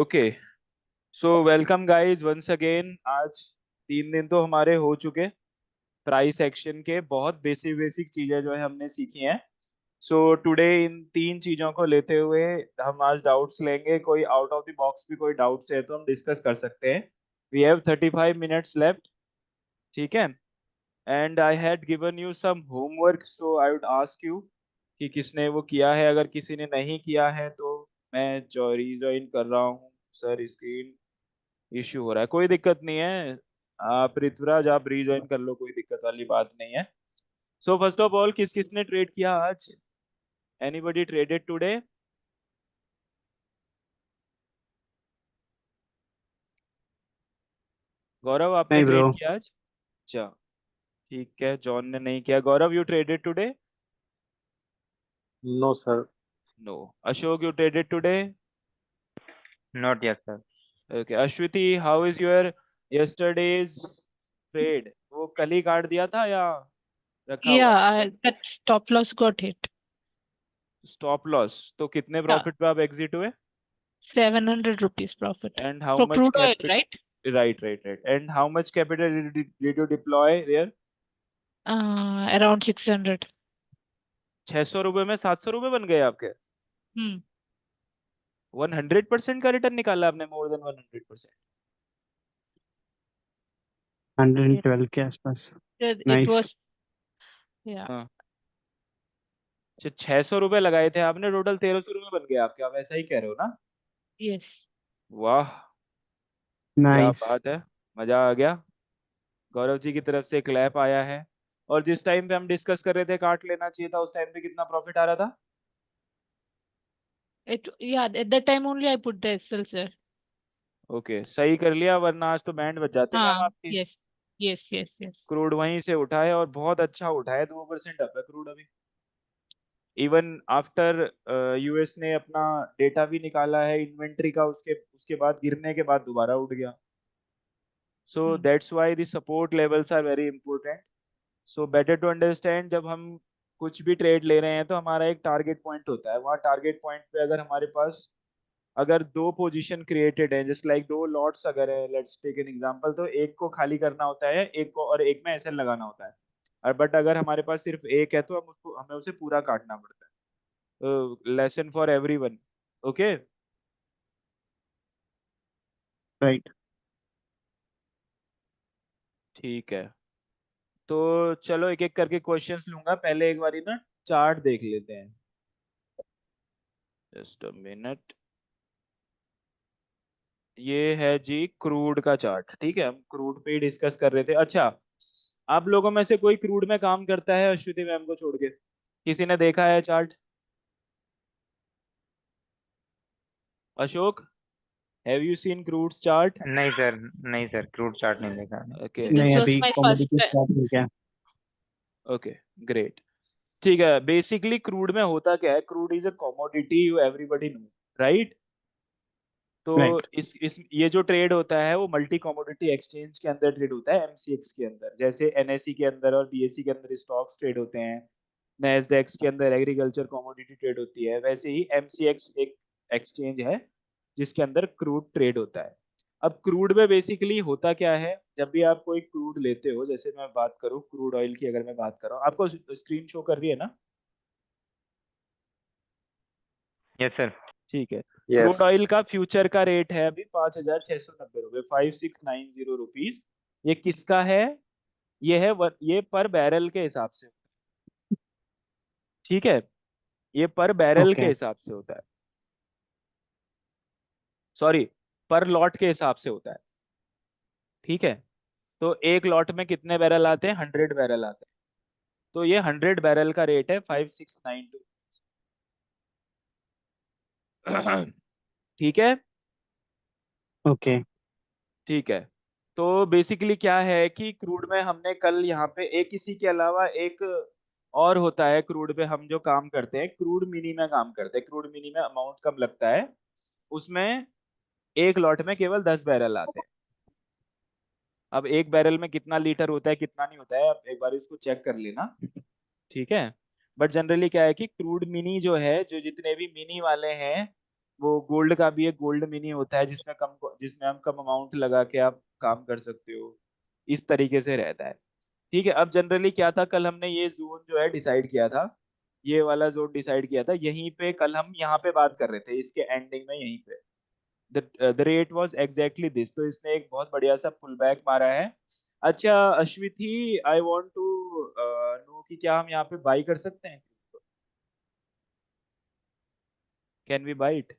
Okay, so welcome guys once again. आज 3 दिन तो हमारे हो चुके प्राइस एक्शन के। बहुत बेसिक बेसिक चीजें जो है हमने सीखी हैं। सो टुडे इन 3 चीजों को लेते हुए हम आज डाउट्स लेंगे। कोई आउट ऑफ द बॉक्स भी कोई डाउट्स है तो हम डिस्कस कर सकते हैं। We have 35 minutes left. ठीक है। And I had given you some homework, so I would ask you कि किसने वो किया है। अगर किसी ने नहीं किया है तो मैं जो रिज्वाइन कर रहा हूँ। सर स्क्रीन इश्यू हो रहा है, कोई दिक्कत नहीं है। आप ऋतुराज आप रीज्वाइन कर लो, कोई दिक्कत वाली बात नहीं है। सो फर्स्ट ऑफ ऑल किस किसने ट्रेड किया आज? Anybody traded today? गौरव आपने नहीं ट्रेड ब्रो। किया आज? अच्छा, ठीक है। जॉन ने नहीं किया। Gaurav you traded today? No sir. No. Ashok you traded today? Not yet, sir. Okay. Ashwathi how is your yesterday's trade? वो कल ही काट दिया था या रखा हुआ है? That stop loss got hit. Stop loss तो कितने Yeah, प्रॉफिट पे आप एग्जिट हुए? 700 rupees profit. And how For much crude oil, capital? right? Right, right, right. And how much capital did you deploy there? Around 600. 600 रुपए में 700 रुपए बन गए आपके? Hmm. 100% का रिटर्न निकाला आपने? More than 100%? 112 के आसपास। It nice. was, yeah. हाँ। अच्छा, 600 रुपए लगाए थे आपने, टोटल 1300 रुपए बन गए आपके। आप ऐसा ही कह रहे हो ना? Yes. वाह, क्या नाइस। बात है। मजा आ गया। गौरव जी की तरफ से क्लैप आया है। और जिस टाइम पे हम डिस्कस कर रहे थे काट लेना चाहिए था, उस टाइम पे कितना प्रॉफिट आ रहा था? Yeah, at that time only I put the SL, sir. Okay, सही कर लिया, वरना आज तो बैंड बज जाते मैम आपकी। Yes. Yes, yes, yes. Crude वहीं से उठाए और बहुत अच्छा उठाए। 2% अप है क्रूड अभी। इवन आफ्टर यूएस ने अपना डेटा भी निकाला है इन्वेंट्री का, उसके उसके बाद गिरने के बाद दोबारा उठ गया। So Hmm. That's why the support levels are very important. So better to understand, जब हम कुछ भी ट्रेड ले रहे हैं तो हमारा एक टारगेट पॉइंट होता है। वहाँ टारगेट पॉइंट पे अगर हमारे पास अगर दो पोजीशन क्रिएटेड है, जस्ट लाइक दो लॉट्स अगर है, लेट्स टेक एन एग्जांपल, तो एक को खाली करना होता है, एक को, और एक में एसएल लगाना होता है। और बट अगर हमारे पास सिर्फ एक है तो हमें उसे पूरा काटना पड़ता है। Lesson for everyone. Okay. Right. ठीक है, तो चलो एक एक करके क्वेश्चंस लूंगा। पहले एक बारी ना चार्ट देख लेते हैं। Just a minute. ये है जी क्रूड का चार्ट। ठीक है, हम क्रूड पे ही डिस्कस कर रहे थे। अच्छा, आप लोगों में से कोई क्रूड में काम करता है अश्वति मैम को छोड़ के? किसी ने देखा है chart? Ashok, have you seen crude chart? नहीं सर, नहीं सर, क्रूड चार्ट नहीं देखा है। ओके। This नहीं, was अभी my first commodity time. Start नहीं किया। Okay, great. ठीक है, बेसिकली क्रूड में होता क्या है? Crude is a commodity, you everybody know, right? तो राइट। इस ये जो ट्रेड होता है वो मल्टी कमोडिटी एक्सचेंज के अंदर ट्रेड होता है, एमसीएक्स के अंदर। जैसे एनएसई के अंदर और बीएसई के अंदर स्टॉक्स ट्रेड होते हैं, नैस्डैक्स के अंदर एग्रीकल्चर कमोडिटी ट्रेड होती है, वैसे ही एमसीएक्स एक एक्सचेंज है जिसके अंदर क्रूड ट्रेड होता है। अब क्रूड में बेसिकली होता क्या है? जब भी आप कोई क्रूड लेते हो, जैसे मैं बात करूँ क्रूड ऑयल की, अगर मैं बात कर रहा हूँ, आपको स्क्रीन शो कर रही है ना? Yes sir. ठीक है। Crude yes. ऑयल का फ्यूचर का रेट है अभी 5,690 रुपये, 5,690 रुपीज। ये किसका है? ये है ये पर बैरल के हिसाब से। ठीक है, ये पर बैरल के ओके। हिसाब से होता है। सॉरी, पर लॉट के हिसाब से होता है। ठीक है, तो एक लॉट में कितने बैरल आते हैं? 100 बैरल आते हैं। तो ये 100 बैरल का रेट है 5,692। ठीक है। ओके। ठीक है, तो बेसिकली क्या है कि क्रूड में हमने कल यहाँ पे एक, इसी के अलावा एक और होता है क्रूड पे हम जो काम करते हैं, क्रूड मिनी में काम करते हैं। क्रूड मिनी में अमाउंट कम लगता है, उसमें एक लॉट में केवल 10 बैरल आते हैं। अब एक बैरल में कितना लीटर होता है कितना नहीं होता है, आप एक बार इसको चेक कर लेना। ठीक है, बट जनरली क्या है कि क्रूड मिनी जो है, जो जितने भी मिनी वाले हैं वो गोल्ड का भी एक गोल्ड मिनी होता है जिसमें हम कम अमाउंट लगा के आप काम कर सकते हो। इस तरीके से रहता है। ठीक है, अब जनरली क्या था, कल हमने ये जोन जो है डिसाइड किया था, ये वाला जोन डिसाइड किया था यहीं पे, कल हम यहाँ पे बात कर रहे थे इसके एंडिंग में यहीं पे। The rate was exactly this, तो इसने एक बहुत बढ़िया सा पुल बैक मारा है। अच्छा Ashwithi, I want to know कि क्या हम यहाँ पे बाई कर सकते हैं? Can we buy it?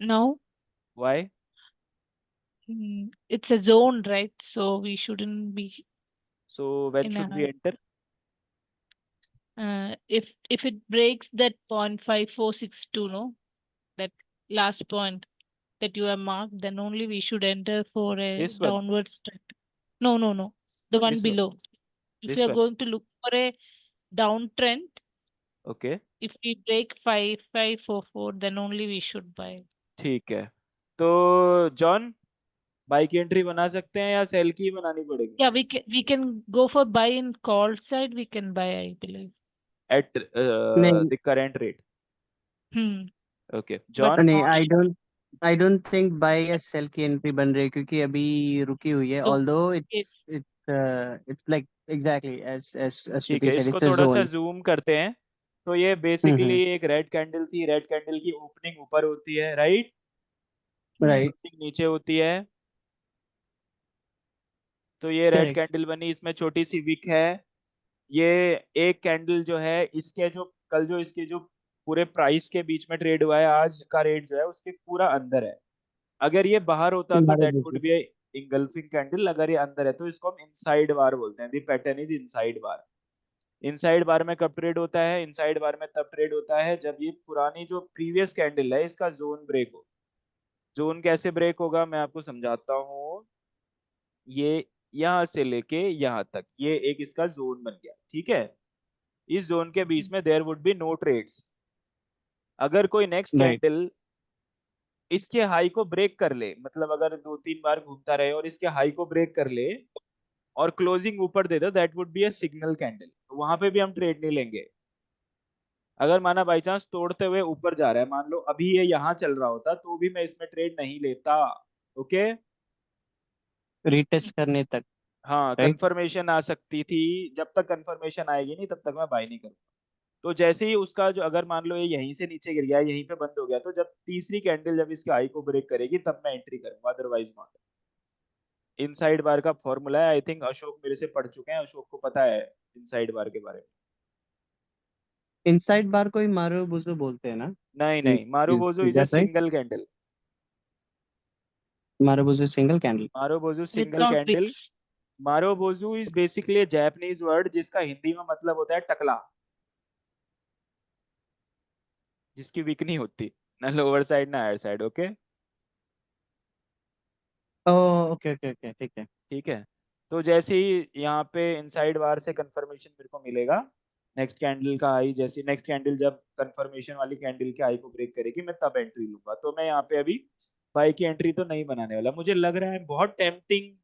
No, why? it's a zone, right? So we shouldn't be so when in should we a enter? if it breaks that 0.5462, no, that last point that you have marked, then only we should enter for a this one? downward trend. No, no, no, the one this one? below. If you this are one? going to look for a downtrend, okay, if we break 5544, then only we should buy. ठीक है। तो John, by की entry बना सकते हैं या sell की ही बनानी पड़ेगी? Yeah, we can go for buy in call side. We can buy, I believe. At नहीं the current rate? Hmm. Okay But John. नहीं, not. I don't think buy या सेल की एंट्री बन रही है, क्योंकि अभी रुकी हुई है, No. Although Yes. It's like exactly as as ठीक अश्विति है, सेड, इसको इट्स अ थोड़ा सा जोन। जूम करते हैं। तो ये बेसिकली एक रेड कैंडल थी, रेड कैंडल की ओपनिंग ऊपर होती है, राइट? Hmm. राइट। क्लोजिंग नीचे होती है। तो ये रेड करेक्ट। कैंडल बनी, इसमें छोटी सी विक है। ये एक कैंडल जो है इसके जो कल जो इसके जो पूरे प्राइस के बीच में ट्रेड हुआ है, आज का रेट जो है उसके पूरा अंदर है। अगर ये बाहर होता तो मारो दैट वुड बुझी। बी इंगल्फिंग कैंडल, अगर ये अंदर है तो इसको हम इनसाइड बार बोलते हैं। The pattern is inside bar. Inside bar में कब ट्रेड होता है? इनसाइड बार में तब ट्रेड होता है जब ये पुरानी जो प्रीवियस कैंडल है इसका जोन ब्रेक हो। जोन कैसे ब्रेक होगा मैं आपको समझाता हूँ। ये यहाँ से लेके यहाँ तक ये एक इसका जोन बन गया, ठीक है? इस जोन के बीच में there would be no trades. अगर कोई नेक्स्ट राइट। कैंडल इसके हाई को ब्रेक कर ले, मतलब अगर 2-3 बार घूमता रहे और इसके हाई को ब्रेक कर ले और क्लोजिंग ऊपर दे दो, that would be a signal candle. वहां पे भी हम ट्रेड नहीं लेंगे। अगर माना बाई चांस तोड़ते हुए ऊपर जा रहा है, मान लो अभी ये यहाँ चल रहा होता, तो भी मैं इसमें ट्रेड नहीं लेता। ओके। रीटेस्ट करने तक। हाँ, राइट। कंफर्मेशन आ सकती थी, जब तक कंफर्मेशन आएगी नहीं तब तक मैं बाय नहीं करूँगा। तो जैसे ही उसका जो, अगर मान लो ये यहीं से नीचे गिर गया, यहीं पे बंद हो गया, तो जब तीसरी कैंडल जब इसके हाई को ब्रेक करेगी तब मैं एंट्री करूंगा, अदरवाइज नॉट। इनसाइड बार का फॉर्मूला है, आई थिंक अशोक मेरे से पढ़ चुके हैं, अशोक को पता है इनसाइड बार के बारे में। इनसाइड बार को ही मारो बुझो बोलते हैं ना? नहीं नहीं, marubozu is is a that right? Single candle. Marubozu single candle. Marubozu single Without candle. wicks. Marubozu is basically Japanese word जिसका हिंदी में मतलब होता है टकला, जिसकी वीक नहीं होती, ना लोअर साइड ना हायर साइड। ओके। ओह, ओके ओके ओके, ठीक है। ठीक है। तो जैसे ही यहाँ पे इनसाइड बार से कंफर्मेशन मेरे को मिलेगा, नेक्स्ट कैंडल का हाई, जैसे नेक्स्ट कैंडल जब कंफर्मेशन वाली कैंडल के हाई को ब्रेक करेगी मैं तब एंट्री लूंगा। तो मैं यहाँ पे अभी बाई की एंट्री तो नहीं बनाने वाला। मुझे लग रहा है बहुत टेम्पटिंग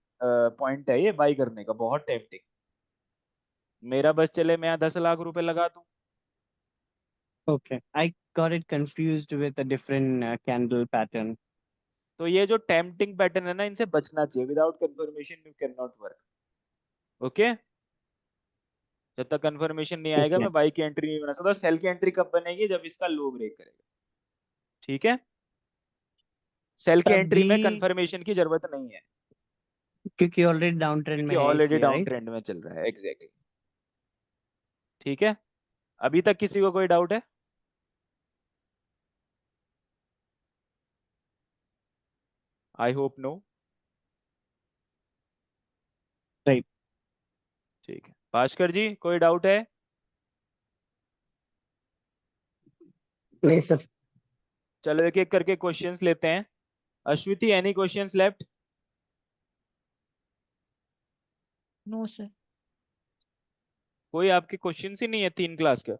पॉइंट है ये बाई करने का, बहुत टेम्पटिंग। मेरा बस चले मैं यहाँ 10 लाख रुपए लगा दूं। Okay, I got it confused with a different candle pattern. तो ये जो टेम्पटिंग पैटर्न है ना, इनसे बचना चाहिए। Without confirmation you can not work. Okay. जब तक कंफर्मेशन नहीं आएगा Okay. मैं बाई की एंट्री नहीं बना सकता। सेल की एंट्री कब बनेगी? जब इसका लो ब्रेक करेगा। ठीक है। सेल की एंट्री तभी, में कंफर्मेशन की जरूरत नहीं है, क्योंकि ऑलरेडी डाउन ट्रेंड क्योंकि में है ऑलरेडी इसलिए, डाउन राइट? ट्रेंड में चल रहा है। एग्जैक्टली। ठीक है। अभी तक किसी को कोई डाउट है? I hope no. राइट। ठीक है, भास्कर जी कोई डाउट है? नहीं सर। चलो एक एक करके क्वेश्चंस लेते हैं। Ashwathi, any questions left? No, sir. कोई आपके क्वेश्चंस ही नहीं है 3 क्लास का?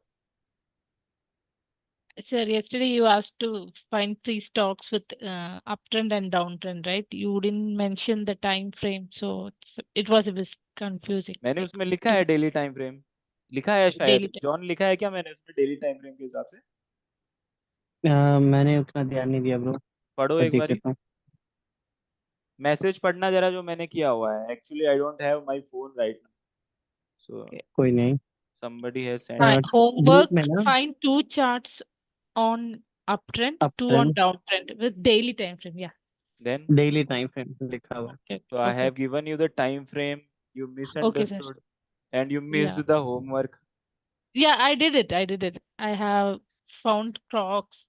Sir, yesterday you asked to find 3 stocks with uptrend and downtrend, right? You didn't mention the time frame, so it was a bit confusing. मैंने Like उसमें लिखा है you daily time frame, लिखा है शायद। daily time. जॉन लिखा है क्या मैंने उसमें डेली टाइम फ्रेम के हिसाब से? मैंने उतना ध्यान नहीं दिया ब्रो, पढ़ो पर एक देख बारी लेता हूँ। मैसेज पढ़ना जरा जो मैंने किया हुआ है। Actually I don't have my phone right now, so कोई नहीं। somebody has sent My group me. में homework, ना find two charts on uptrend, up two on trend downtrend with daily time frame. Yeah. Then daily time frame लिखा हुआ है। Okay. so I Okay. have given you the time frame, you Okay, sir. misunderstood and you Yeah. missed the homework. Yeah, I did it. I did it. I have found Crocs.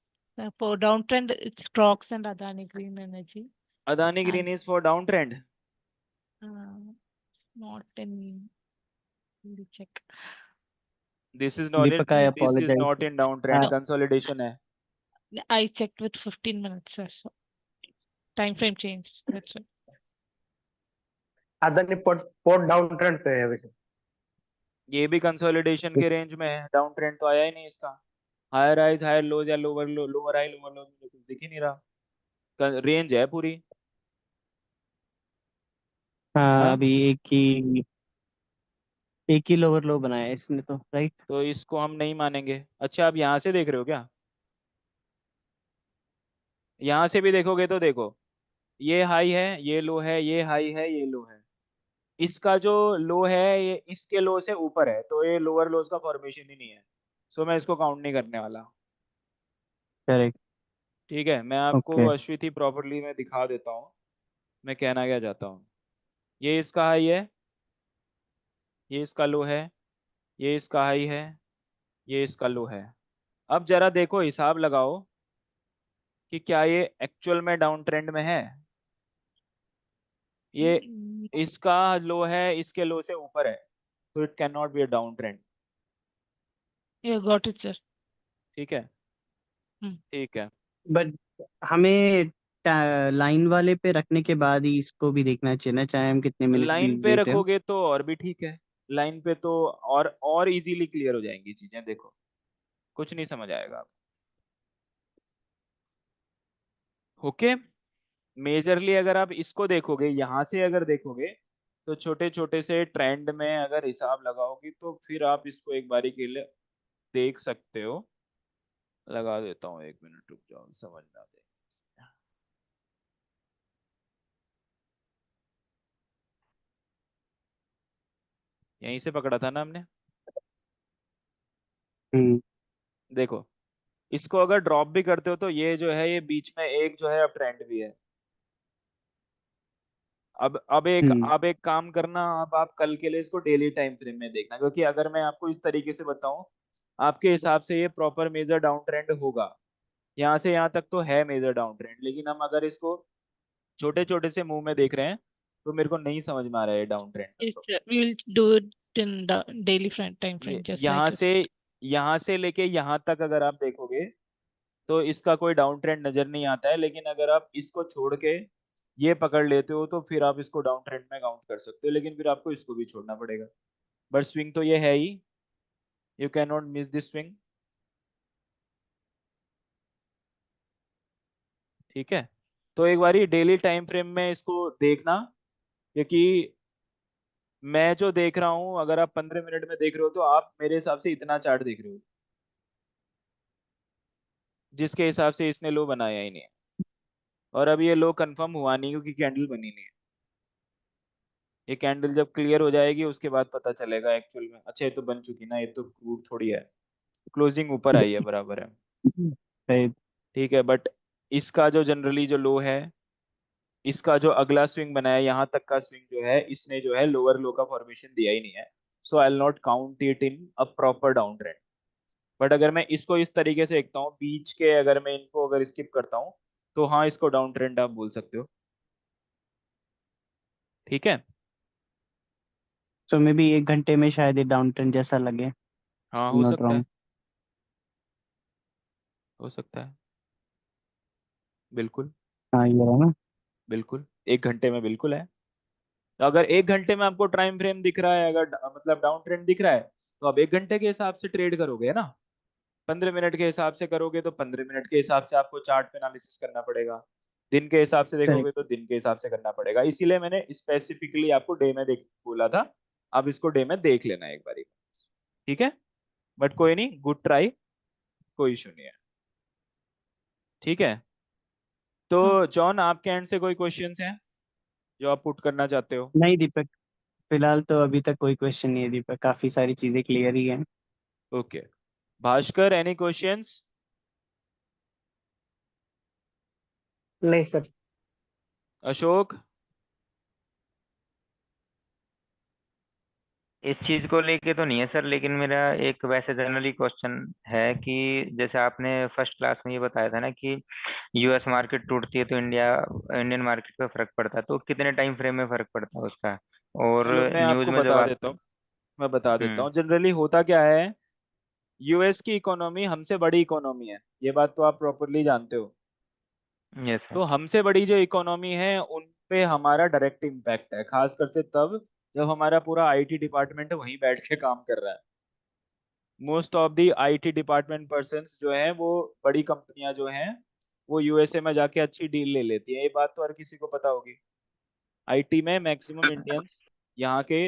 For downtrend, it's Crocs and Adani Green Energy. Adani And Green is for downtrend. not in. Let me check. This is not Deepak, I in this is apologise. not in downtrend. Consolidation है. I checked with 15 minutes, sir. So time frame changed. That's it. Adani port port down trend पे है वैसे। ये भी consolidation के range में है, down trend तो आया ही नहीं इसका। हायर हाइज हायर लोज या लोअर लो लोअर हाई लोअर लो, मुझे कुछ दिख ही नहीं रहा। रेंज है पूरी। हाँ, हाँ, अभी एक ही लोअर लो बनाया है इसने तो, राइट। तो इसको हम नहीं मानेंगे। अच्छा, आप यहाँ से देख रहे हो क्या? यहाँ से भी देखोगे तो देखो, ये हाई है, ये लो है, ये हाई है, ये लो है। इसका जो लो है ये इसके लो से ऊपर है, तो ये लोअर लोज का फॉर्मेशन ही नहीं है। सो मैं इसको काउंट नहीं करने वाला। करेक्ट। ठीक है, मैं आपको ओके। अश्विति प्रॉपर्ली में दिखा देता हूँ मैं कहना क्या चाहता हूँ। ये इसका हाई है, ये इसका लो है, ये इसका हाई है, ये इसका लो है। अब जरा देखो, हिसाब लगाओ कि क्या ये एक्चुअल में डाउन ट्रेंड में है। ये इसका लो है, इसके लो से ऊपर है, तो it can not be a down trend. Yeah, got it, sir. ठीक है, Hmm. ठीक है। बट हमें लाइन वाले पे रखने के बाद ही इसको भी देखना चाहिए ना, चाहे हम कितने मिनट भी लाइन पे देख रहे हो। रखोगे तो और भी ठीक है। लाइन पे तो और इजीली क्लियर हो जाएंगी चीजें। देखो, कुछ नहीं समझ आएगा आप। ओके, मेजरली अगर आप इसको देखोगे, यहाँ से अगर देखोगे, तो छोटे छोटे से ट्रेंड में अगर हिसाब लगाओगे तो फिर आप इसको एक बारी के लिए देख सकते हो। लगा देता हूँ, एक मिनट रुक जाओ, समझ ना दे। यहीं से पकड़ा था ना हमने। हम्म। देखो, इसको अगर ड्रॉप भी करते हो तो ये जो है, ये बीच में एक जो है अब ट्रेंड भी है। हम्म। अब एक काम करना, अब आप कल के लिए इसको डेली टाइम फ्रेम में देखना, क्योंकि अगर मैं आपको इस तरीके से बताऊं, आपके हिसाब से ये प्रॉपर मेजर डाउन ट्रेंड होगा। यहाँ से यहाँ तक तो है मेजर डाउन ट्रेंड, लेकिन हम अगर इसको छोटे छोटे से मुंह में देख रहे हैं तो मेरे को नहीं समझ में आ रहा है डाउन ट्रेंड में। Yes, तो sir. We will do it in the daily time ये frame, just like this. यहाँ से लेके यहाँ तक अगर आप देखोगे तो इसका कोई डाउन ट्रेंड नजर नहीं आता है, लेकिन अगर आप इसको छोड़ के ये पकड़ लेते हो तो फिर आप इसको डाउन ट्रेंड में काउंट कर सकते हो, लेकिन फिर आपको इसको भी छोड़ना पड़ेगा। बट स्विंग तो ये है ही, you can not miss this swing. ठीक है, तो एक बारी डेली टाइम फ्रेम में इसको देखना, क्योंकि मैं जो देख रहा हूँ, अगर आप 15 मिनट में देख रहे हो तो आप मेरे हिसाब से इतना चार्ट देख रहे हो, जिसके हिसाब से इसने लो बनाया ही नहीं है। और अब ये लो कंफर्म हुआ नहीं, क्योंकि कैंडल बनी नहीं है। ये कैंडल जब क्लियर हो जाएगी उसके बाद पता चलेगा एक्चुअल में। अच्छा, ये तो बन चुकी ना, ये तो क्रूड थोड़ी है। क्लोजिंग ऊपर आई है, बराबर है। राइट। ठीक है, बट इसका जो जनरली जो लो है, इसका जो अगला स्विंग बनाया, यहाँ तक का स्विंग जो है, इसने जो है लोअर लो का फॉर्मेशन दिया ही नहीं है। So I will not count it in a proper down trend. But अगर मैं इसको इस तरीके से देखता हूँ, बीच के अगर मैं इनको अगर स्किप करता हूँ, तो हाँ, इसको डाउन ट्रेंड आप बोल सकते हो। ठीक है, सो मे बी 1 घंटे में शायद ये डाउन ट्रेंड जैसा लगे। हाँ हो नॉट सकता है, रॉन्ग। हो सकता है, बिल्कुल। हाँ, ये रहा ना। बिल्कुल, 1 घंटे में बिल्कुल है। तो अगर 1 घंटे में आपको टाइम फ्रेम दिख रहा है, अगर मतलब डाउन ट्रेंड दिख रहा है, तो आप 1 घंटे के हिसाब से ट्रेड करोगे ना। 15 मिनट के हिसाब से करोगे तो 15 मिनट के हिसाब से आपको चार्ट पे एनालिसिस करना पड़ेगा। दिन के हिसाब से देखोगे करेक्ट। तो दिन के हिसाब से करना पड़ेगा। इसीलिए मैंने स्पेसिफिकली आपको डे में देख बोला था। आप इसको डे में देख लेना एक बारी। ठीक है, बट कोई नहीं, गुड ट्राई, कोई इशू नहीं है। ठीक है, तो जॉन आपके एंड से कोई क्वेश्चंस हैं जो आप पुट करना चाहते हो? नहीं दीपक, फिलहाल तो अभी तक कोई क्वेश्चन नहीं है दीपक, काफी सारी चीजें क्लियर ही हैं। Okay, Bhaskar any questions? नहीं सर। अशोक? इस चीज को लेके तो नहीं है सर, लेकिन मेरा एक वैसे जनरली क्वेश्चन है कि जैसे आपने फर्स्ट क्लास में ये बताया था ना कि यूएस मार्केट टूटती है तो इंडियन मार्केट पे फर्क पड़ता है, तो कितने टाइम फ्रेम में फर्क पड़ता है उसका? और चलो मैं न्यूज आपको में जब बता आप। देता हूँ, मैं बता देता हम्म। हूँ जनरली होता क्या है। यूएस की इकोनॉमी हमसे बड़ी इकोनॉमी है, ये बात तो आप प्रॉपरली जानते हो। यस तो सर। हमसे बड़ी जो इकोनॉमी है उन पे हमारा डायरेक्ट इम्पैक्ट है, खासकर से तब जब हमारा पूरा आईटी डिपार्टमेंट वहीं बैठ के काम कर रहा है। Most of the IT department persons जो हैं वो बड़ी कंपनियां जो हैं वो यूएसए में जाके अच्छी डील ले लेती हैं, ये बात तो हर किसी को पता होगी। आईटी में मैक्सिमम इंडियंस यहाँ के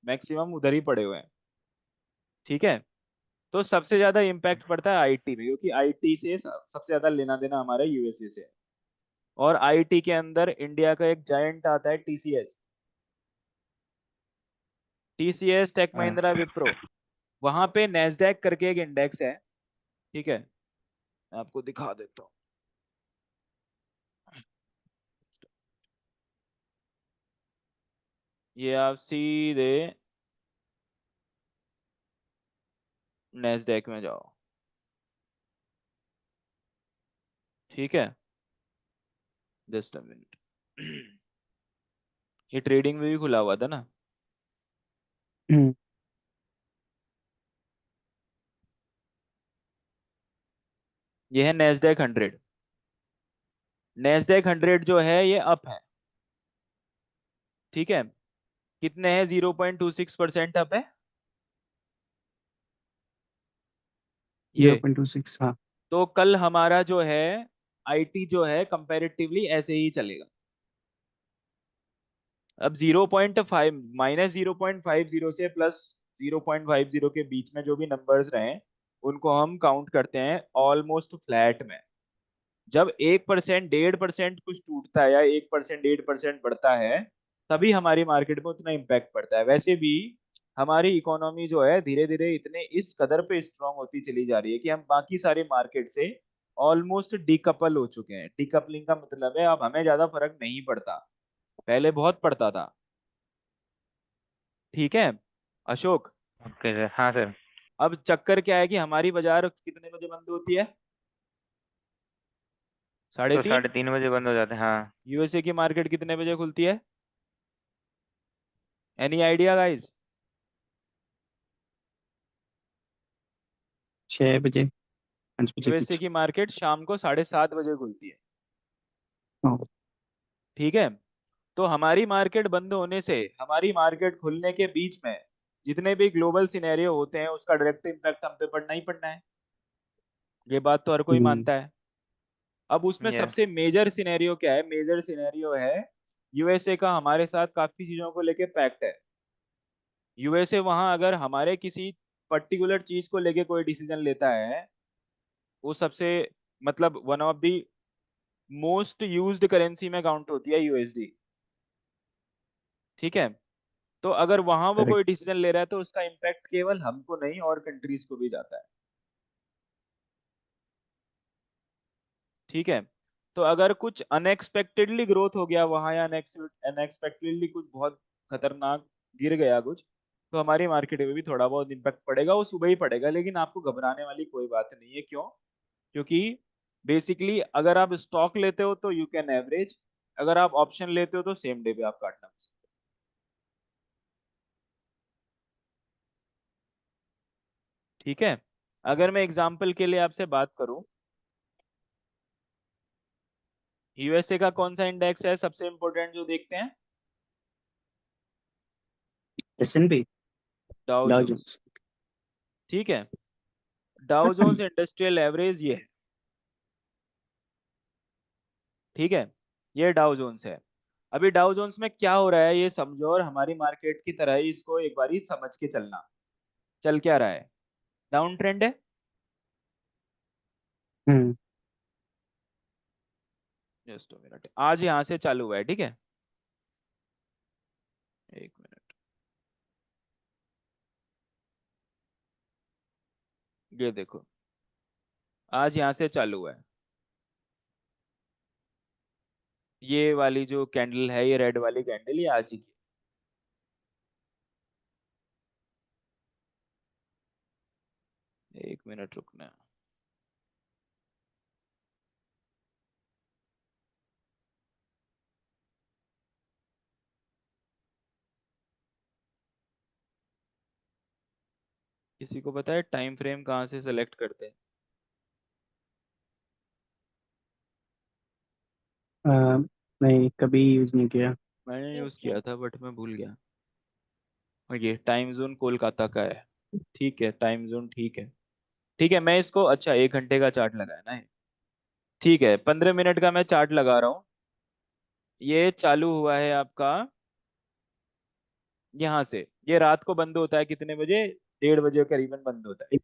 मैक्सिमम उधर ही पड़े हुए हैं। ठीक है, तो सबसे ज्यादा इम्पैक्ट पड़ता है आईटी में, क्योंकि आईटी से सबसे ज्यादा लेना देना हमारा यूएसए से है। और आईटी के अंदर इंडिया का एक जायंट आता है टीसीएस। टीसीएस, टेक हाँ। महिंद्रा, विप्रो, वहां पे नेस्डैक करके एक इंडेक्स है। ठीक है, मैं आपको दिखा देता हूँ। ये आप सीधे नेस्डैक में जाओ। ठीक है, जस्ट अ मिनट। ये ट्रेडिंग में भी खुला हुआ था ना। हम्म। ये है नेस्डैक 100। नेस्डैक 100 जो है ये अप है। ठीक है, कितने हैं? 0.26% अप है जीरो ये। पॉइंट टू सिक्स हाँ। तो कल हमारा जो है आईटी जो है कंपैरेटिवली ऐसे ही चलेगा। अब 0.5 -0.50 से +0.50 के बीच में जो भी नंबर्स रहे उनको हम काउंट करते हैं ऑलमोस्ट फ्लैट में। जब 1%, 1.5% कुछ टूटता है या 1%, 1.5% बढ़ता है तभी हमारी मार्केट में उतना इम्पैक्ट पड़ता है। वैसे भी हमारी इकोनॉमी जो है धीरे धीरे इतने इस कदर पे स्ट्रांग होती चली जा रही है कि हम बाकी सारे मार्केट से ऑलमोस्ट डिकपल हो चुके हैं। डिकपलिंग का मतलब है अब हमें ज्यादा फर्क नहीं पड़ता, पहले बहुत पड़ता था। ठीक है अशोक, ओके सर। हाँ सर। अब चक्कर क्या है कि हमारी बाजार कितने बजे बंद होती है? साढ़े तो तीन 3:30 बजे बंद हो जाते हैं, हाँ। यूएसए की मार्केट कितने बजे खुलती है? Any idea guys? 6 बजे, 5 बजे यूएसए कुछ। की मार्केट शाम को 7:30 बजे खुलती है। हाँ। ठीक है, तो हमारी मार्केट बंद होने से हमारी मार्केट खुलने के बीच में जितने भी ग्लोबल सिनेरियो होते हैं उसका डायरेक्ट इम्पैक्ट हम पे पड़ना ही पड़ना है, ये बात तो हर कोई हम्म। मानता है। अब उसमें यस। सबसे मेजर सिनेरियो क्या है? मेजर सिनेरियो है यूएसए का हमारे साथ काफी चीजों को लेके पैक्ट है। यूएसए वहां अगर हमारे किसी पर्टिकुलर चीज को लेके कोई डिसीजन लेता है, वो सबसे मतलब one of the most used currency में काउंट होती है यूएसडी। ठीक है, तो अगर वहां वो कोई करेक्ट। डिसीजन ले रहा है तो उसका इम्पैक्ट केवल हमको नहीं और कंट्रीज को भी जाता है। ठीक है, तो अगर कुछ अनएक्सपेक्टेडली ग्रोथ हो गया वहां या अनएक्सपेक्टेडली कुछ बहुत खतरनाक गिर गया कुछ, तो हमारी मार्केट में भी थोड़ा बहुत इम्पैक्ट पड़ेगा, वो सुबह ही पड़ेगा। लेकिन आपको घबराने वाली कोई बात नहीं है, क्यों? क्योंकि बेसिकली अगर आप स्टॉक लेते हो तो यू कैन एवरेज, अगर आप ऑप्शन लेते हो तो सेम डे पे आप काटना। ठीक है, अगर मैं एग्जांपल के लिए आपसे बात करूं, यूएसए का कौन सा इंडेक्स है सबसे इंपॉर्टेंट जो देखते हैं? S&P। डाउ डाउ जोन्स। जोन्स। ठीक है, डाउ जोन्स इंडस्ट्रियल एवरेज ये है। ठीक है, ये डाउ जोन्स है। अभी डाउ जोन्स में क्या हो रहा है ये समझो, और हमारी मार्केट की तरह ही इसको एक बारी समझ के चलना। चल क्या रहा है? डाउन ट्रेंड है। हम्म। जस्ट अ मिनट, आज यहाँ से चालू हुआ है, ठीक है। एक मिनट, ये देखो, आज यहाँ से चालू हुआ है। ये वाली जो कैंडल है, ये रेड वाली कैंडल, ये आज ही की। एक मिनट रुकना। किसी को पता है टाइम फ्रेम कहाँ से सेलेक्ट करते हैं? अ, नहीं, कभी यूज नहीं किया। मैंने यूज किया था बट मैं भूल गया। और ये टाइम जोन कोलकाता का है, ठीक है, टाइम जोन ठीक है। ठीक है, मैं इसको, अच्छा 1 घंटे का चार्ट लगाया ना ये। ठीक है, 15 मिनट का मैं चार्ट लगा रहा हूँ। ये चालू हुआ है आपका यहाँ से। ये रात को बंद होता है कितने बजे? 1:30 करीबन बंद होता है।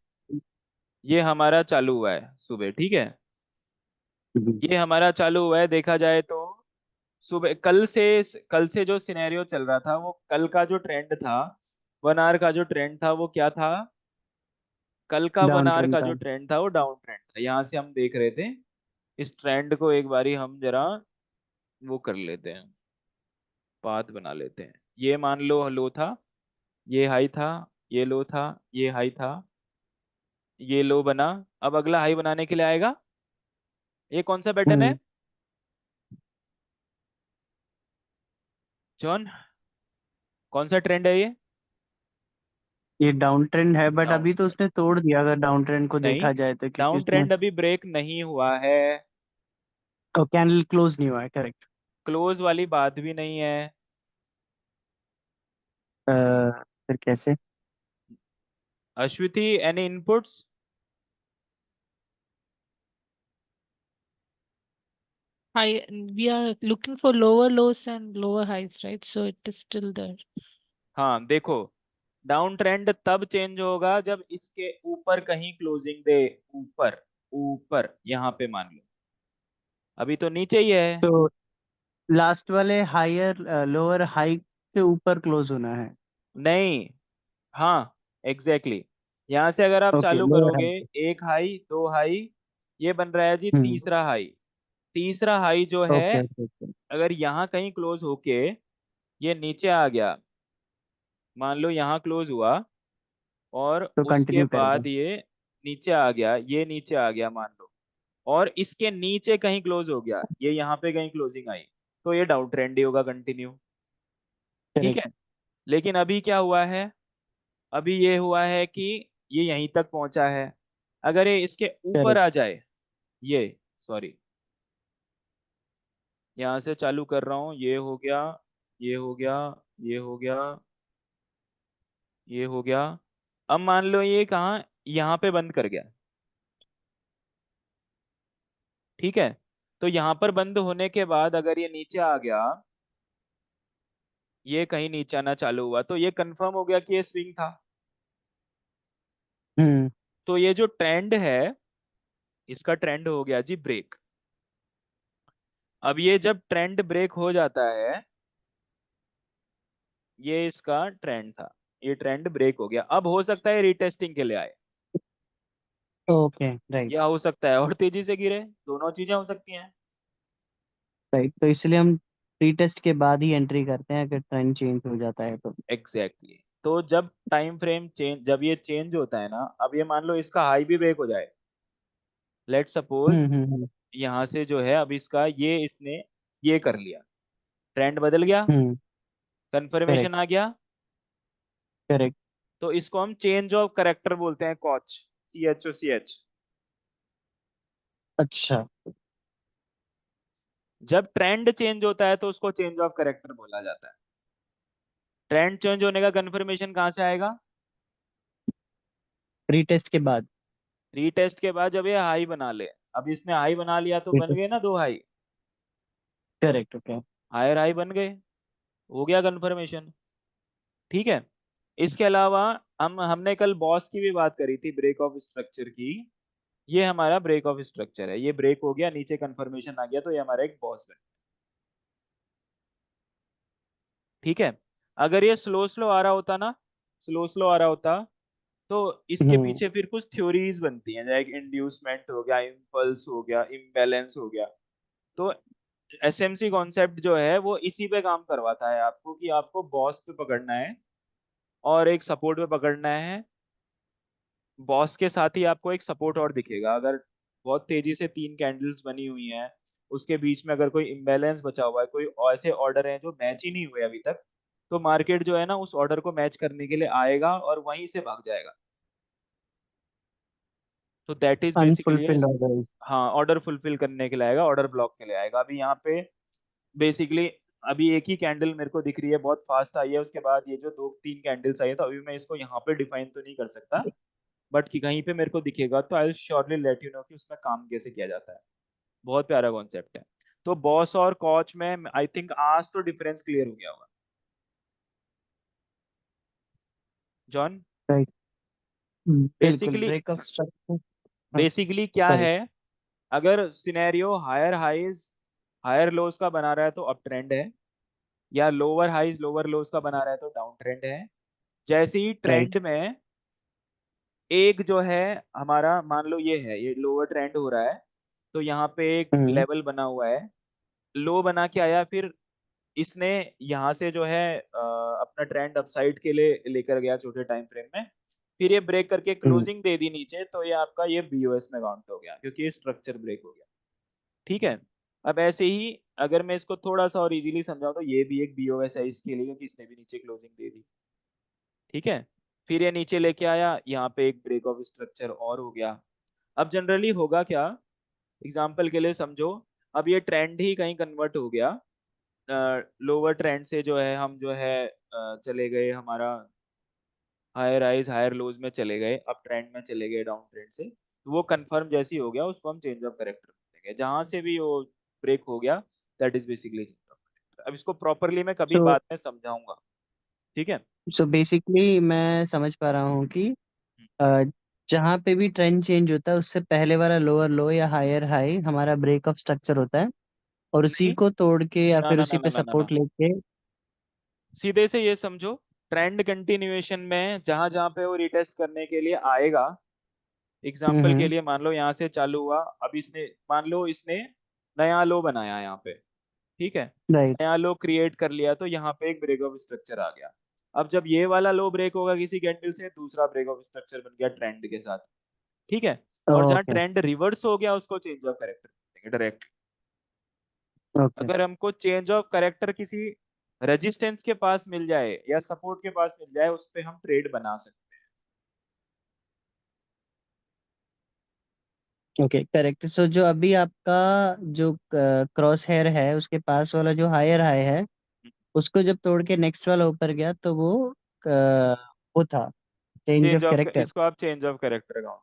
ये हमारा चालू हुआ है सुबह, ठीक है। हम्म। ये हमारा चालू हुआ है, देखा जाए तो सुबह, कल से जो सिनेरियो चल रहा था, वो कल का जो ट्रेंड था, 1 आवर का जो ट्रेंड था, वो क्या था? कल का वन डाउन आवर ट्रेंड का था। जो ट्रेंड था वो डाउन ट्रेंड था। यहाँ से हम देख रहे थे। इस ट्रेंड को एक बारी हम जरा वो कर लेते हैं, पाथ बना लेते हैं। ये मान लो लो था, ये हाई था, ये लो था, ये हाई था, ये लो बना। अब अगला हाई बनाने के लिए आएगा। ये कौन सा पैटर्न है हम्म। जॉन? कौन सा ट्रेंड है ये? ये डाउन ट्रेंड है, बट डाउन अभी तो ट्रेंड? उसने तोड़ दिया अगर डाउन ट्रेंड को नहीं, देखा जाए तो, क्योंकि डाउन उसने ट्रेंड अभी ब्रेक नहीं हुआ है। कैंडल क्लोज नहीं हुआ है, करेक्ट। क्लोज वाली बात भी नहीं है। फिर कैसे? Ashwiti, any inputs? High, we are looking for lower lows and lower highs, right? So it is still there. हाँ देखो, डाउन ट्रेंड तब चेंज होगा जब इसके ऊपर कहीं क्लोजिंग दे। ऊपर, ऊपर यहाँ पे मान लो, अभी तो नीचे ही है। तो लास्ट वाले हायर लोअर हाई के ऊपर क्लोज होना है। नहीं, हाँ, एग्जैक्टली exactly। यहाँ से अगर आप ओके, चालू लोअर करोगे, हाई। एक हाई, दो हाई, ये बन रहा है जी हम्म। तीसरा हाई। तीसरा हाई जो है, ओके ओके ओके। अगर यहाँ कहीं क्लोज होके ये नीचे आ गया, मान लो यहाँ क्लोज हुआ, और तो उसके कंटिन्यू करेगा। बाद ये नीचे आ गया, ये नीचे आ गया मान लो, और इसके नीचे कहीं क्लोज हो गया, ये यहाँ पे कहीं क्लोजिंग आई, तो ये डाउन ट्रेंड ही होगा कंटिन्यू। ठीक है। करेक्ट। लेकिन अभी क्या हुआ है? अभी ये हुआ है कि ये यहीं तक पहुंचा है। अगर ये इसके ऊपर करेक्ट। आ जाए, ये, सॉरी, यहाँ से चालू कर रहा हूँ, ये हो गया, ये हो गया, ये हो गया, ये हो गया। अब मान लो ये कहाँ, यहाँ पे बंद कर गया, ठीक है। तो यहाँ पर बंद होने के बाद अगर ये नीचे आ गया, ये कहीं नीचे आना चालू हुआ, तो ये कंफर्म हो गया कि ये स्विंग था। हम्म। तो ये जो ट्रेंड है, इसका ट्रेंड हो गया जी ब्रेक। अब ये जब ट्रेंड ब्रेक हो जाता है, ये इसका ट्रेंड था, ये ट्रेंड ब्रेक हो गया, अब हो सकता है रीटेस्टिंग के लिए आए, ओके, राइट। या हो सकता है और तेजी से गिरे, दोनों चीजें हो सकती हैं। राइट, तो इसलिए हम प्री टेस्ट के बाद ही एंट्री करते हैं अगर ट्रेंड चेंज हो जाता है तो। Exactly exactly। तो जब टाइम फ्रेम चेंज, जब ये चेंज होता है ना, अब ये मान लो इसका हाई भी ब्रेक हो जाए, लेट सपोज, हम्म। यहाँ से जो है अब इसका ये, इसने ये कर लिया, ट्रेंड बदल गया, हम्म। Confirmation correct. आ गया, करेक्ट। तो इसको हम चेंज ऑफ करेक्टर बोलते हैं, कॉच, CHOCH। अच्छा। जब ट्रेंड चेंज होता है तो उसको चेंज ऑफ करेक्टर बोला जाता है। ट्रेंड चेंज होने का कंफर्मेशन कहाँ से आएगा? प्री टेस्ट के बाद। रीटेस्ट के बाद जब ये हाई बना ले। अब इसने हाई बना लिया तो बन गए ना दो high, correct. Okay. Higher high बन गए, हो गया कंफर्मेशन। ठीक है। इसके अलावा हमने कल बॉस की भी बात करी थी, ब्रेक ऑफ स्ट्रक्चर की। ये हमारा ब्रेक ऑफ स्ट्रक्चर है, ये ब्रेक हो गया, नीचे कंफर्मेशन आ गया, तो ये हमारा एक बॉस बन। ठीक है। अगर ये स्लो स्लो आ रहा होता ना, स्लो स्लो आ रहा होता, तो इसके हम्म पीछे फिर कुछ थ्योरीज बनती हैं, जैसे इंड्यूसमेंट हो गया, इम्पल्स हो गया, इम्बैलेंस हो गया। तो एसएमसी कॉन्सेप्ट जो है वो इसी पे काम करवाता है आपको, कि आपको बॉस पे पकड़ना है और एक सपोर्ट पे पकड़ना है। बॉस के साथ ही आपको एक सपोर्ट और दिखेगा। अगर बहुत तेजी से तीन कैंडल्स बनी हुई हैं, उसके बीच में अगर कोई इम्बैलेंस बचा हुआ है, कोई ऐसे ऑर्डर हैं जो मैच ही नहीं हुए अभी तक, तो मार्केट जो है ना उस ऑर्डर को मैच करने के लिए आएगा और वहीं से भाग जाएगा। तो that is basically, unfulfilled orders. हाँ, ऑर्डर फुलफिल करने के लिए आएगा, ऑर्डर ब्लॉक के लिए आएगा। अभी यहाँ पे बेसिकली अभी एक ही कैंडल मेरे को दिख रही है, बहुत फास्ट आई है, उसके बाद ये जो दो तीन कैंडल्स आई है, तो अभी मैं इसको यहाँ पे डिफाइन तो नहीं कर सकता, बट कि कहीं पे मेरे को दिखेगा तो I will surely let you know कि उसमें काम कैसे किया जाता है। बहुत प्यारा कॉन्सेप्ट है। तो बॉस और कॉच में आई थिंक आज तो डिफरेंस क्लियर हो गया होगा। John, right. बिल्कुल, बेसिकली ब्रेक ऑफ स्ट्रक्चर। हाँ, बेसिकली क्या करेक्ट। है, अगर scenario higher highs higher lows का बना रहा है तो अप ट्रेंड है, या लोअर हाइज लोअर लोज का बना रहा है तो डाउन ट्रेंड है। जैसे ही राइट। ट्रेंड में एक जो है हमारा, मान लो ये लोअर ट्रेंड हो रहा है, तो यहाँ पे एक हम्म लेवल बना हुआ है, लो बना के आया, फिर इसने यहाँ से जो है अपना ट्रेंड अपसाइड के लिए लेकर गया छोटे टाइम फ्रेम में, फिर ये ब्रेक करके हम्म क्लोजिंग दे दी नीचे, तो ये आपका ये बीओएस में काउंट हो गया, क्योंकि ये स्ट्रक्चर ब्रेक हो गया। ठीक है। अब ऐसे ही अगर मैं इसको थोड़ा सा और इजीली समझाऊं, तो ये भी एक बीओएस है इसके लिए, क्योंकि इसने भी नीचे क्लोजिंग दे दी। ठीक है। फिर ये नीचे लेके आया, यहाँ पे एक ब्रेक ऑफ स्ट्रक्चर और हो गया। अब जनरली होगा क्या, एग्जाम्पल के लिए समझो, अब ये ट्रेंड ही कहीं कन्वर्ट हो गया, लोअर ट्रेंड से जो है हम जो है चले गए हमारा हायर हाइज हायर लोज में चले गए, अप ट्रेंड में चले गए डाउन ट्रेंड से, तो वो कंफर्म जैसी हो गया, उसको हम चेंज ऑफ करेक्टर बोलेंगे। जहां से भी वो ब्रेक हो गया, that is basically change of character. अब इसको प्रॉपरली मैं कभी सो बाद में समझाऊंगा। ठीक है। सो बेसिकली मैं समझ पा रहा हूँ कि अ, जहाँ पे भी ट्रेंड चेंज होता है उससे पहले वाला लोअर लो या हायर हाई हमारा ब्रेक ऑफ स्ट्रक्चर होता है, और उसी नहीं, को तोड़ के या ना फिर ना ना उसी ना पे ना ना ना, सपोर्ट लेके। सीधे से ये समझो, ट्रेंड कंटिन्यूएशन में जहां जहां पे वो रिटेस्ट करने के लिए आएगा, एग्जाम्पल के हम्म लिए मान लो यहाँ से चालू हुआ, अब इसने मान लो इसने नया लो बनाया यहाँ पे। ठीक है। राइट। नया लो क्रिएट कर लिया, तो यहाँ पे एक ब्रेक ऑफ स्ट्रक्चर आ गया। अब जब ये वाला लो ब्रेक होगा किसी कैंडल से, दूसरा ब्रेक ऑफ स्ट्रक्चर बन गया ट्रेंड के साथ। ठीक है। और जहाँ ओके। ट्रेंड रिवर्स हो गया, उसको change of character direct. Okay. अगर हमको चेंज ऑफ करेक्टर किसी रेजिस्टेंस के पास मिल जाए या सपोर्ट के पास मिल जाए, उस पे हम ट्रेड बना सकते ओके, करेक्ट। सो जो अभी आपका जो क्रॉस हेयर है उसके पास वाला जो हायर हाई है, हैं। उसको जब तोड़ के नेक्स्ट वाला ऊपर गया तो वो था change change of of character. इसको आप change of character count.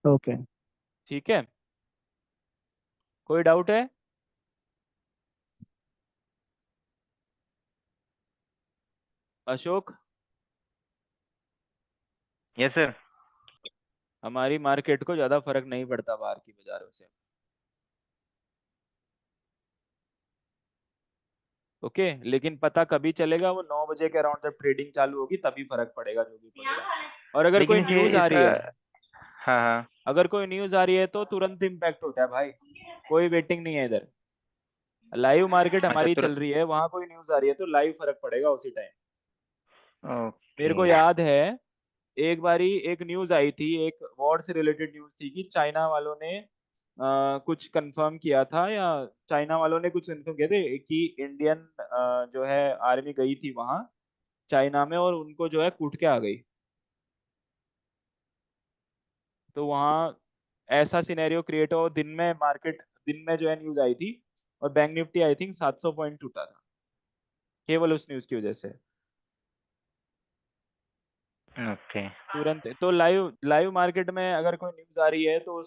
Okay. ठीक है। कोई डाउट है? Ashok, yes sir. हमारी मार्केट को ज्यादा फर्क नहीं पड़ता बाहर की बाजारों से। ओके, लेकिन पता कभी चलेगा, वो 9 बजे के अराउंड जब ट्रेडिंग चालू होगी तभी फर्क पड़ेगा, जो भी पड़ेगा। और अगर कोई लेकिन कि न्यूज आ रही इसका, है, हाँ हाँ। अगर कोई न्यूज आ रही है तो तुरंत इम्पैक्ट होता है भाई, कोई वेटिंग नहीं है इधर। लाइव मार्केट अच्छा हमारी तो, चल रही है, वहां कोई न्यूज आ रही है तो लाइव फर्क पड़ेगा उसी टाइम। मेरे ओके। को याद है, एक बारी एक न्यूज आई थी, एक वॉर से रिलेटेड न्यूज थी, कि चाइना वालों ने कुछ कंफर्म किया था, या चाइना वालों ने कुछ कंफर्म किया थे कि इंडियन जो है आर्मी गई थी वहां चाइना में, और उनको जो है कूट के आ गई। तो वहाँ ऐसा सिनेरियो क्रिएट हो, दिन में मार्केट, दिन में जो है न्यूज आई थी, और bank Nifty I think 700 point टूटा था, केवल उस न्यूज की वजह से। ओके तुरंत। तो लाइव लाइव मार्केट में अगर कोई न्यूज आ रही है, तो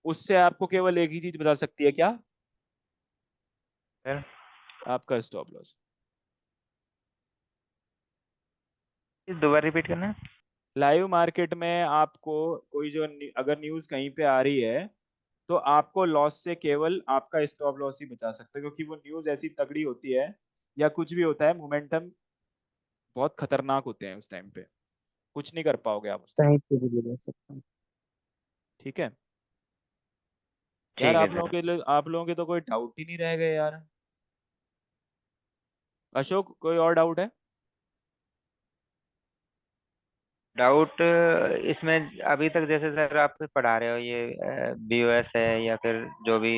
उससे आपको केवल एक ही चीज बता सकती है, क्या? सर। आपका स्टॉप लॉस। दोबारा रिपीट करना। लाइव मार्केट में आपको कोई जो अगर न्यूज कहीं पे आ रही है तो आपको लॉस से केवल आपका स्टॉप लॉस ही बचा सकता है, क्योंकि वो न्यूज ऐसी तगड़ी होती है या कुछ भी होता है, मोमेंटम बहुत खतरनाक होते हैं उस टाइम पे, कुछ नहीं कर पाओगे आप उस टाइम। कहीं पे भी ले सकता हूँ। ठीक है यार, ठीक है आप लोगों सर। के लिए, आप लोगों के तो कोई डाउट ही नहीं रह गए यार। अशोक, कोई और डाउट है? डाउट इसमें अभी तक जैसे सर आप पढ़ा रहे हो ये बीओएस है या फिर जो भी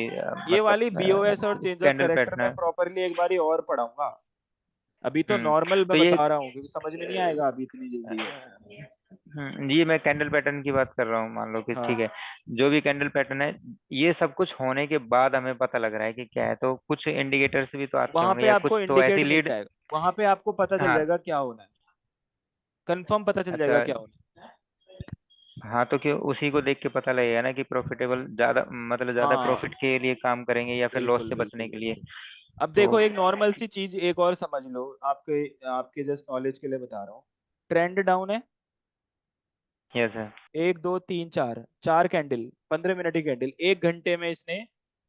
ये वाली मतलब बीओएस और चेंज ऑफ कैंडल कैरेक्टर मैं पैटर्न। प्रॉपरली एक बारी और पढ़ाऊंगा। अभी तो नॉर्मल तो मैं ये बता रहा हूँ क्योंकि समझ में नहीं आएगा अभी इतनी जल्दी है। ये मैं कैंडल पैटर्न की बात कर रहा हूँ, मान लो कि ठीक हाँ, है। जो भी कैंडल पैटर्न है, ये सब कुछ होने के बाद हमें पता लग रहा है कि क्या है, तो कुछ इंडिकेटर्स भी तो आते वहां होंगे पे या कुछ आपको तो ऐसी इंडिकेट मिल लीड। जाएगा, वहां पे आपको पता चल हाँ। जाएगा क्या होना है, कंफर्म पता चल जाएगा अच्छा। क्या होना हाँ, तो क्यों उसी को देख के पता लगेगा ना कि प्रॉफिटेबल ज्यादा, मतलब है। ज्यादा हाँ, प्रॉफिट के लिए काम करेंगे या फिर लॉस बिल्कुल से बिल्कुल बचने के लिए। बिल्कुल। अब तो देखो एक नॉर्मल सी चीज एक और समझ लो, आपके आपके जस्ट नॉलेज के लिए बता रहा हूँ। ट्रेंड डाउन है, यस सर। 1 2 3 4, 4 कैंडल, 15 मिनट की कैंडल, 1 घंटे में इसने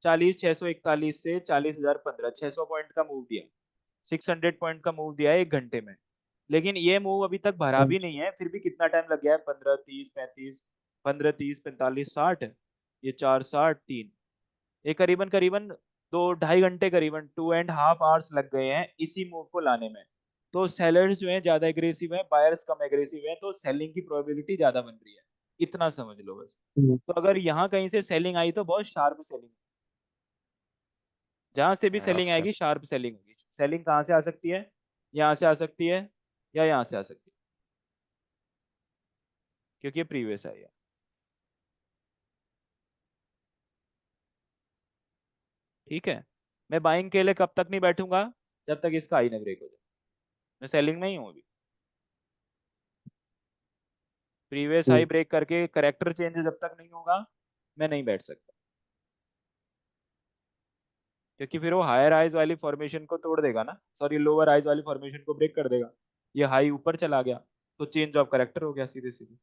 40 641 से 40 015, 600 पॉइंट का मूव दिया, 600 पॉइंट का मूव दिया है 1 घंटे में। लेकिन ये मूव अभी तक भरा भी नहीं है, फिर भी कितना टाइम लग गया है? 15 30 35, 15 30 45 60, ये 4 60 3, ये करीबन करीबन 2 2.5 घंटे, करीबन 2.5 आवर्स लग गए हैं इसी मूव को लाने में। तो सेलर्स जो हैं ज्यादा एग्रेसिव हैं, बायर्स कम एग्रेसिव हैं, तो सेलिंग की प्रोबेबिलिटी ज्यादा बन रही है, इतना समझ लो बस। हम्म, तो अगर यहाँ कहीं से सेलिंग आई तो बहुत शार्प सेलिंग, जहां से भी सेलिंग ओके। आएगी शार्प सेलिंग होगी। सेलिंग कहाँ से आ सकती है? यहाँ से आ सकती है या यहाँ से आ सकती है, क्योंकि ये प्रीवियस आई है। ठीक है, मैं बाइंग के लिए कब तक नहीं बैठूंगा? जब तक इसका आई ना ब्रेक हो जाए। मैं सेलिंग में ही हूँ अभी, प्रीवियस हाई हम्म, ब्रेक करके करेक्टर चेंज जब तक नहीं होगा मैं नहीं बैठ सकता, क्योंकि फिर वो हायर हाइज वाली फॉर्मेशन को तोड़ देगा ना, सॉरी लोअर हाइज वाली फॉर्मेशन को ब्रेक कर देगा। ये हाई ऊपर चला गया तो चेंज ऑफ करेक्टर हो गया सीधे सीधे।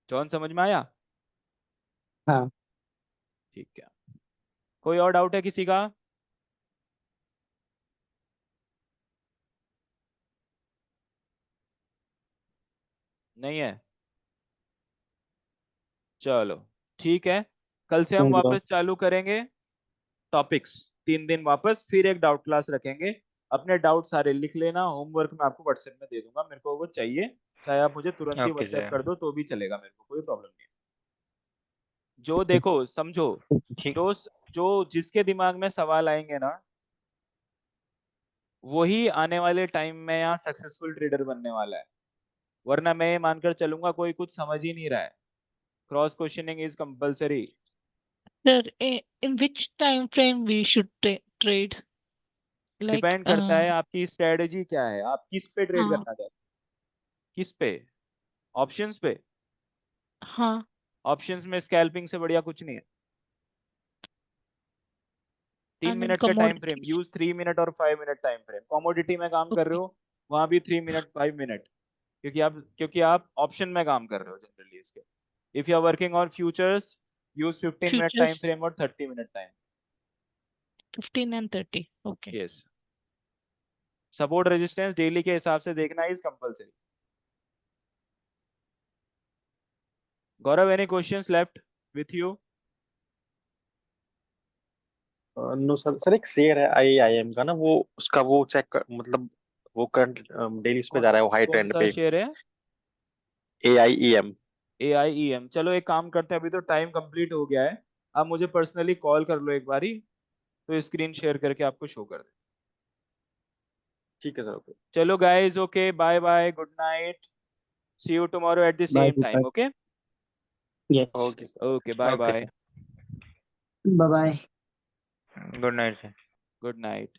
जॉन, समझ में आया? हाँ। ठीक है, कोई और डाउट है किसी का? नहीं है? चलो ठीक है, कल से हम समझ रहा हूँ। वापस चालू करेंगे टॉपिक्स, 3 दिन वापस फिर एक डाउट क्लास रखेंगे। अपने डाउट सारे लिख लेना, होमवर्क मैं आपको व्हाट्सएप में दे दूंगा, मेरे को वो चाहिए, चाहे आप मुझे तुरंत ही ओके व्हाट्सएप सर। कर दो तो भी चलेगा, मेरे को कोई प्रॉब्लम नहीं है। जो देखो समझो, ठीक। जो जो जिसके दिमाग में सवाल आएंगे ना, वही आने वाले टाइम में यहाँ सक्सेसफुल ट्रेडर बनने वाला है। वरना मैं ये मानकर चलूंगा कोई कुछ समझ ही नहीं रहा है, cross questioning is compulsory. Sir, in which time frame we should trade? Like, depend करता है आपकी स्ट्रेटेजी क्या है, आप किस पे ट्रेड हाँ, करना चाहते हैं, किस पे? ऑप्शंस पे? हाँ, ऑप्शंस में स्कैल्पिंग से बढ़िया कुछ नहीं है। तीन and in मिनट का time frame commodities. Use, 3 minute और 5 मिनट टाइम फ्रेम। कॉमोडिटी में काम कर रहे Okay, हो, वहां भी 3 मिनट 5 मिनट, क्योंकि आप ऑप्शन में काम कर रहे हो जनरली इसके। If you are working on futures, use 15 minute time futures, frame और 30 minute time. 15 and 30. Okay. Yes, support resistance daily के हिसाब से देखना is compulsory. Gaurav, any questions left with you? No sir. Sir एक शेयर है IIM का ना, वो उसका वो मतलब वो करंट डेली उस पे कौन जा रहा है, वो हाई कौन ट्रेंड सा पे। शेयर है? AIEM। AIEM, चलो एक काम करते हैं, अभी तो टाइम कंप्लीट हो गया है, आप मुझे पर्सनली कॉल कर लो एक बारी, तो स्क्रीन शेयर करके आपको शो कर दे। ठीक है सर। ओके। चलो guys, okay, bye bye, good night, see you tomorrow at the bye same time, bye. Okay? Yes. Okay sir. Okay, bye okay bye, sir. Bye bye. Good night sir. Good night.